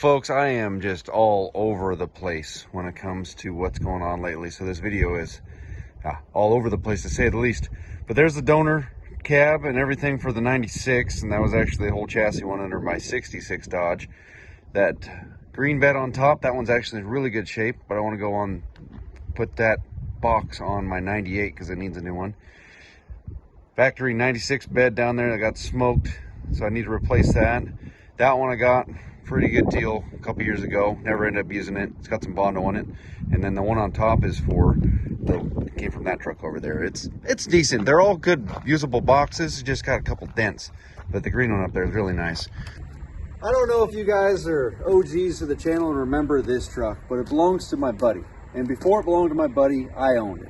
folks, I am just all over the place when it comes to what's going on lately. So this video is all over the place to say the least. But there's the donor cab and everything for the 96, and that was actually the whole chassis one under my 66 Dodge. That green bed on top, that one's actually in really good shape, but I want to go on, put that box on my 98 because it needs a new one. Factory 96 bed down there that got smoked, so I need to replace that. That one I got pretty good deal a couple years ago, never ended up using it. It's got some Bondo on it. And then the one on top is for it came from that truck over there. It's decent. They're all good usable boxes, just got a couple dents, but the green one up there is really nice. I don't know if you guys are OGs to the channel and remember this truck, but it belongs to my buddy. And before it belonged to my buddy, I owned it.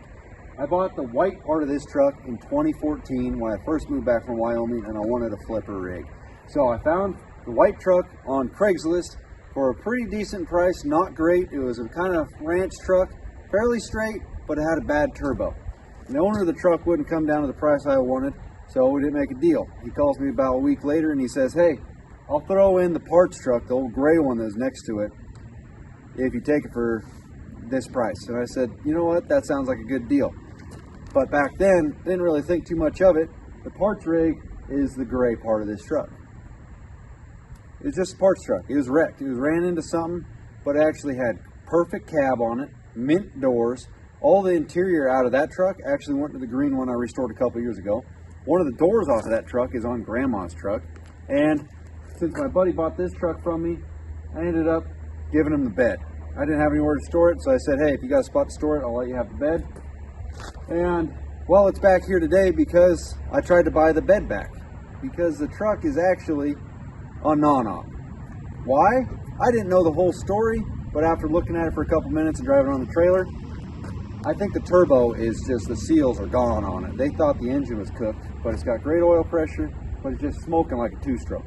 I bought the white part of this truck in 2014 when I first moved back from Wyoming, and I wanted a flipper rig. So I found the white truck on Craigslist for a pretty decent price. Not great. It was a kind of ranch truck, fairly straight, but it had a bad turbo. And the owner of the truck wouldn't come down to the price I wanted, so we didn't make a deal. He calls me about a week later and he says, "Hey, I'll throw in the parts truck, the old gray one that's next to it, if you take it for this price." And I said, you know what, that sounds like a good deal. But back then, didn't really think too much of it. The parts rig is the gray part of this truck. It's just a parts truck. It was wrecked. It was ran into something, but it actually had perfect cab on it, mint doors. All the interior out of that truck actually went to the green one I restored a couple years ago. One of the doors off of that truck is on Grandma's truck. And since my buddy bought this truck from me, I ended up giving him the bed. I didn't have anywhere to store it, so I said, hey, if you got a spot to store it, I'll let you have the bed. And, well, it's back here today because I tried to buy the bed back. Because the truck is actually a non-op. Why? I didn't know the whole story, but after looking at it for a couple minutes and driving on the trailer, I think the turbo is just, the seals are gone on it. They thought the engine was cooked, but it's got great oil pressure, but it's just smoking like a two-stroke.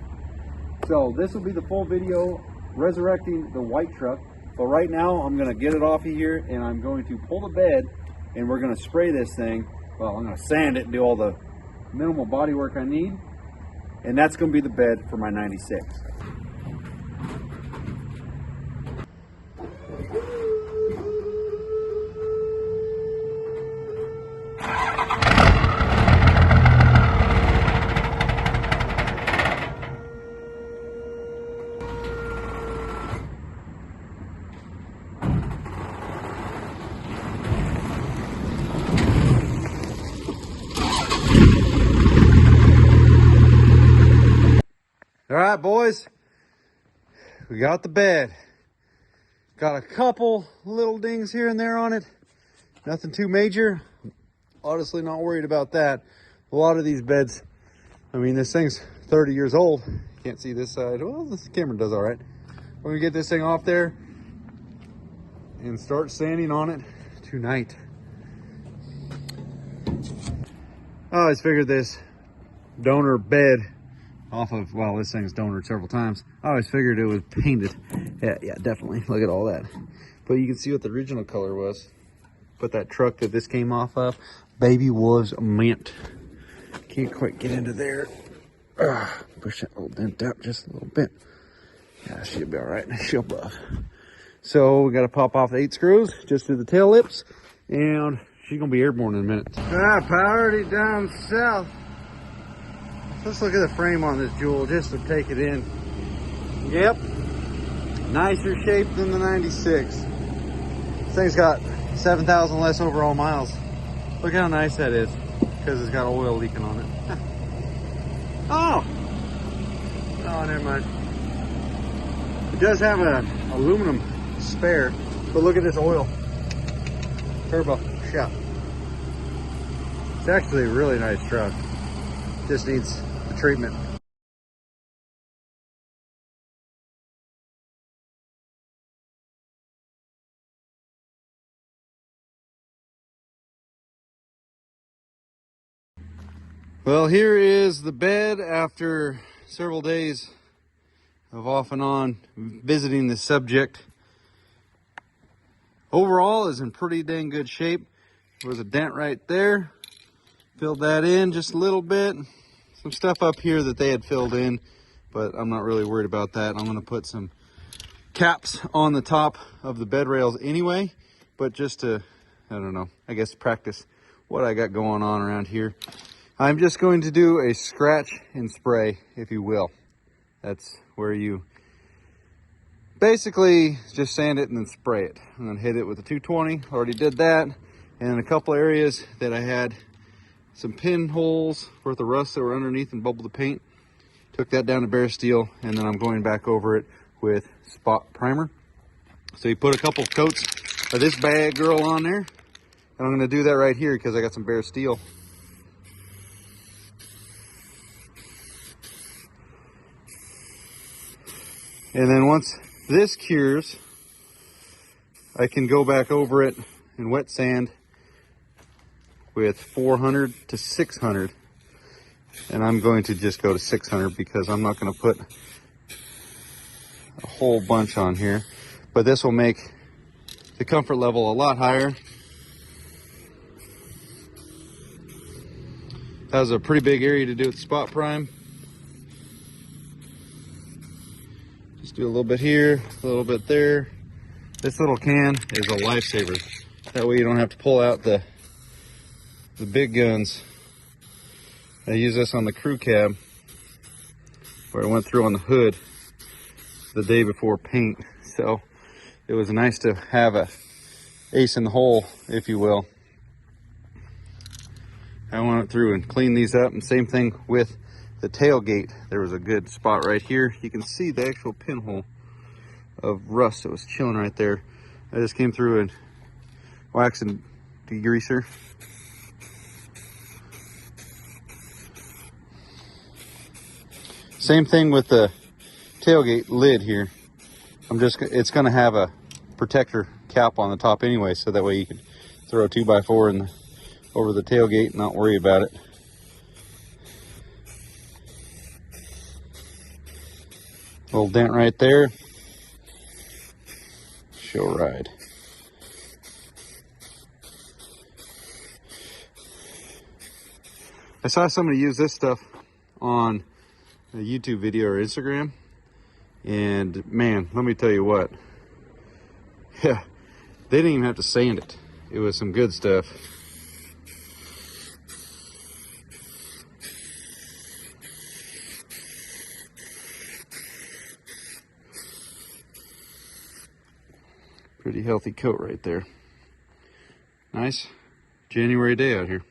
So this will be the full video resurrecting the white truck. But right now I'm going to get it off of here and I'm going to pull the bed and we're going to spray this thing. Well, I'm going to sand it and do all the minimal body work I need. And that's going to be the bed for my 96. All right, boys, we got the bed. Got a couple little dings here and there on it. Nothing too major. Honestly, not worried about that. A lot of these beds, I mean, this thing's 30 years old. Can't see this side. Well, this camera does all right. We're gonna get this thing off there and start sanding on it tonight. I always figured this donor bed off of, well, this thing's donored several times. I always figured it was painted. Yeah, definitely. Look at all that. But you can see what the original color was. But that truck that this came off of, baby, was mint. Can't quite get into there. Push that little dent out just a little bit. Yeah, she'll be all right. She'll buff. So we got to pop off the 8 screws just to the tail lips, and she's gonna be airborne in a minute. All right, priority down south. Let's look at the frame on this Jewel just to take it in. Yep, nicer shape than the 96. This thing's got 7,000 less overall miles. Look how nice that is, because it's got oil leaking on it. Oh, never mind. It does have an aluminum spare, but look at this oil. Turbo shop. It's actually a really nice truck. Just needs the treatment. Well, here is the bed after several days of off and on visiting the subject. Overall is in pretty dang good shape. There was a dent right there. Filled that in just a little bit. Some stuff up here that they had filled in, but I'm not really worried about that. I'm going to put some caps on the top of the bed rails anyway, but just to, I don't know, I guess practice what I got going on around here. I'm just going to do a scratch and spray, if you will. That's where you basically just sand it and then spray it. I'm gonna hit it with a 220, already did that. And in a couple areas that I had some pinholes worth of rust that were underneath and bubbled the paint, took that down to bare steel, and then I'm going back over it with spot primer. So you put a couple coats of this bad girl on there, and I'm gonna do that right here because I got some bare steel. And then once this cures, I can go back over it in wet sand with 400 to 600. And I'm going to just go to 600 because I'm not going to put a whole bunch on here. But this will make the comfort level a lot higher. That was a pretty big area to do with spot prime. Just do a little bit here, a little bit there. This little can is a lifesaver. That way you don't have to pull out the big guns. I use this on the crew cab where I went through on the hood the day before paint. So it was nice to have a ace in the hole, if you will. I went through and cleaned these up, and same thing with the tailgate. There was a good spot right here. You can see the actual pinhole of rust that was chilling right there. I just came through and waxed and degreaser. Same thing with the tailgate lid here. It's gonna have a protector cap on the top anyway, so that way you can throw a 2x4 over the tailgate and not worry about it. Little dent right there. Show ride. I saw somebody use this stuff on a YouTube video or Instagram, and man, let me tell you what. Yeah, they didn't even have to sand it. It was some good stuff. Pretty healthy coat right there. Nice January day out here.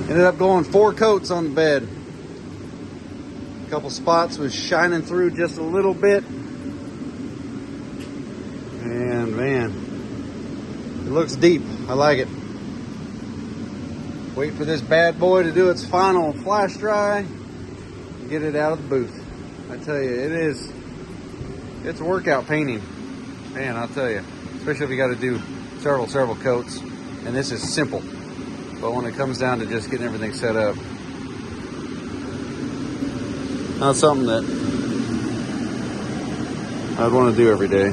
Ended up going 4 coats on the bed. A couple spots was shining through just a little bit. And man, it looks deep. I like it. Wait for this bad boy to do its final flash dry and get it out of the booth. I tell you, it's workout painting. Man, I'll tell you, especially if you got to do several coats. And this is simple. But when it comes down to just getting everything set up, not something that I'd want to do every day.